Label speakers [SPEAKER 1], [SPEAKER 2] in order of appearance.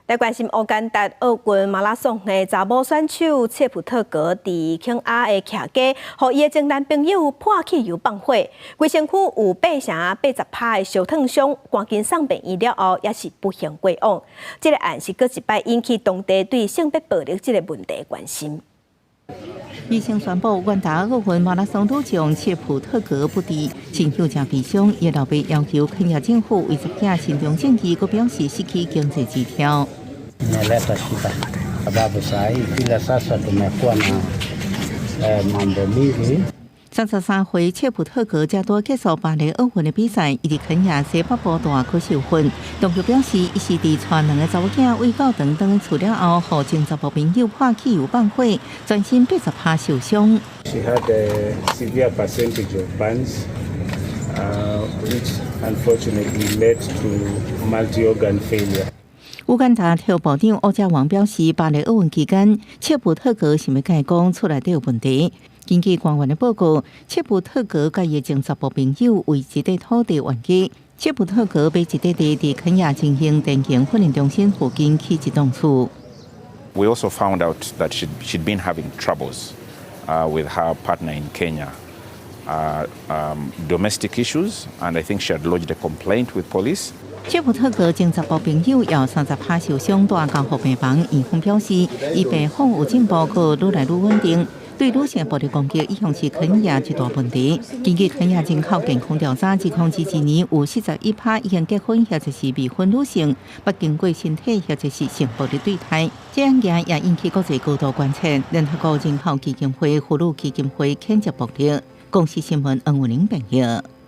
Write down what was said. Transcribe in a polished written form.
[SPEAKER 1] 来关心乌干达奥运马拉松的查某选手切普特格伫庆亚的徛家，和伊的前男朋友破汽油放火，规身躯有80%的烧烫伤，赶紧送病院了后，也是不幸过往。这个案是搁一摆引起当地对性别暴力这个问题的关心。
[SPEAKER 2] 医生宣布，乌干达奥运马拉松女将切普特格不治，情绪真悲伤，伊老爸要求肯亚政府为这件慎重证据，佮表示失去经济支条。
[SPEAKER 3] Imeleta shida sababu saa hii vile sasa tumekuwa na mambo mingi.
[SPEAKER 2] 33岁切普特格才拄结束巴黎奥运的比赛，伊伫肯亚西北部大区受训。当局表示，伊是伫带2个查某囝喂到长厝了后，互前查某朋友破汽油放火，全身80%受伤。
[SPEAKER 4] She had a severe percentage of burns, which unfortunately led to multi-organ failure.
[SPEAKER 2] 乌干达体育部长欧家王表示，巴黎奥运期间，切普特格想要甲伊讲出来都有问题。 根据官员的报告，切普特格甲伊前查甫朋友为一块土地冤家。切普特格被一块地伫肯亚进行电竞训练中心附近起一栋厝。
[SPEAKER 5] We also found out that she'd been having troubles with her partner in Kenya, domestic issues, and I think she had lodged a complaint with police.
[SPEAKER 2] 切普特格前查甫朋友也30%受伤，带到护病房。医生表示，伊病况有进步，佮愈来愈稳定。 对女性暴力攻击一向是肯亚一大问题。根据肯亚人口健康调查，自控制一年有41%已经结婚或者是未婚女性，捌经过身体或者是性暴力对待。这案件也引起国际高度关切。联合国人口基金会、妇女基金会谴责暴力。公视新闻，恩文玲报道。